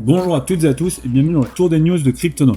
Bonjour à toutes et à tous et bienvenue dans le tour des news de Cryptonaut.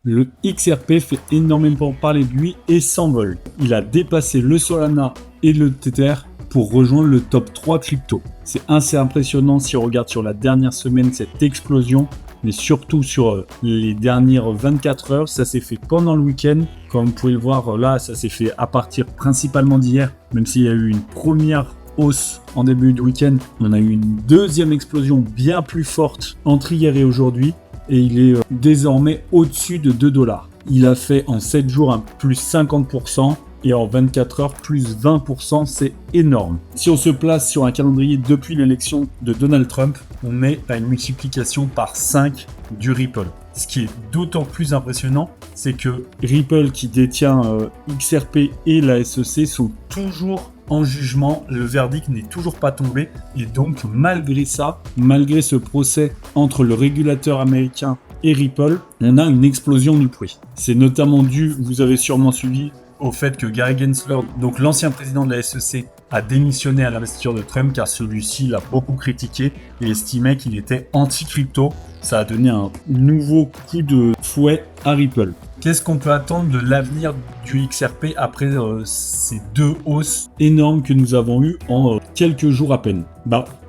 Le XRP fait énormément parler de lui et s'envole. Il a dépassé le Solana et le Tether pour rejoindre le top 3 crypto. C'est assez impressionnant si on regarde sur la dernière semaine cette explosion, mais surtout sur les dernières 24 heures. Ça s'est fait pendant le week-end. Comme vous pouvez le voir là, ça s'est fait à partir principalement d'hier, même s'il y a eu une première hausse en début de week-end. On a eu une deuxième explosion bien plus forte entre hier et aujourd'hui et il est désormais au-dessus de 2 $. Il a fait en 7 jours un plus 50% et en 24 heures plus 20%, c'est énorme. Si on se place sur un calendrier depuis l'élection de Donald Trump, on est à une multiplication par 5 du Ripple. Ce qui est d'autant plus impressionnant, c'est que Ripple qui détient XRP et la SEC sont toujours en jugement, le verdict n'est toujours pas tombé et donc malgré ça, malgré ce procès entre le régulateur américain et Ripple, on a une explosion du prix. C'est notamment dû, vous avez sûrement suivi, au fait que Gary Gensler, donc l'ancien président de la SEC, a démissionné à l'investiture de Trump car celui-ci l'a beaucoup critiqué et estimait qu'il était anti-crypto. Ça a donné un nouveau coup de fouet à Ripple. Qu'est-ce qu'on peut attendre de l'avenir du XRP après ces deux hausses énormes que nous avons eues en quelques jours à peine?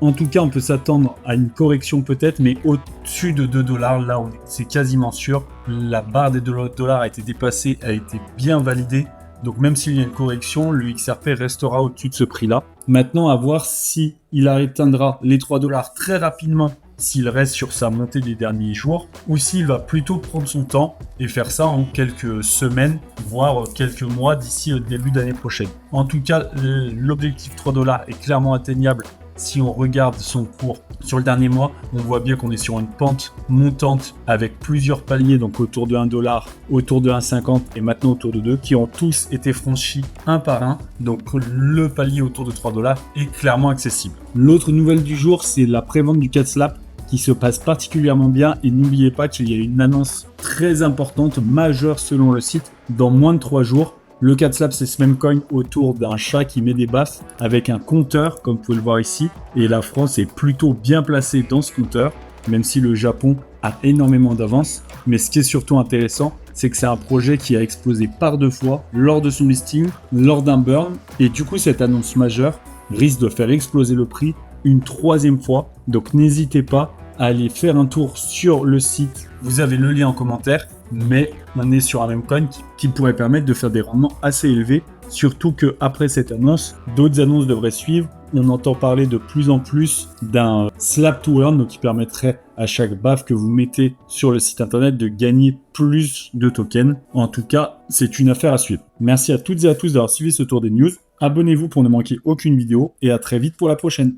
En tout cas, on peut s'attendre à une correction peut-être, mais au-dessus de 2 $, là, c'est quasiment sûr. La barre des 2 $ a été dépassée, a été bien validée. Donc même s'il y a une correction, le XRP restera au-dessus de ce prix-là. Maintenant, à voir si il atteindra les 3 $ très rapidement, s'il reste sur sa montée des derniers jours, ou s'il va plutôt prendre son temps et faire ça en quelques semaines, voire quelques mois d'ici le début d'année prochaine. En tout cas, l'objectif 3 $ est clairement atteignable. Si on regarde son cours sur le dernier mois, on voit bien qu'on est sur une pente montante avec plusieurs paliers, donc autour de 1 $, autour de 1,50 et maintenant autour de 2, qui ont tous été franchis un par un. Donc le palier autour de 3 $ est clairement accessible. L'autre nouvelle du jour, c'est la prévente du CatSlap qui se passe particulièrement bien et n'oubliez pas qu'il y a une annonce très importante, majeure selon le site, dans moins de 3 jours. Le CatSlap, c'est ce même coin autour d'un chat qui met des baffes avec un compteur, comme vous pouvez le voir ici. Et la France est plutôt bien placée dans ce compteur, même si le Japon a énormément d'avance. Mais ce qui est surtout intéressant, c'est que c'est un projet qui a explosé par 2 fois lors de son listing, lors d'un burn. Et du coup, cette annonce majeure risque de faire exploser le prix une 3e fois. Donc n'hésitez pas à aller faire un tour sur le site. Vous avez le lien en commentaire. Mais on est sur un même coin qui pourrait permettre de faire des rendements assez élevés, surtout qu'après cette annonce, d'autres annonces devraient suivre. On entend parler de plus en plus d'un slap to earn, donc qui permettrait à chaque baffe que vous mettez sur le site internet de gagner plus de tokens. En tout cas, c'est une affaire à suivre. Merci à toutes et à tous d'avoir suivi ce tour des news. Abonnez-vous pour ne manquer aucune vidéo et à très vite pour la prochaine.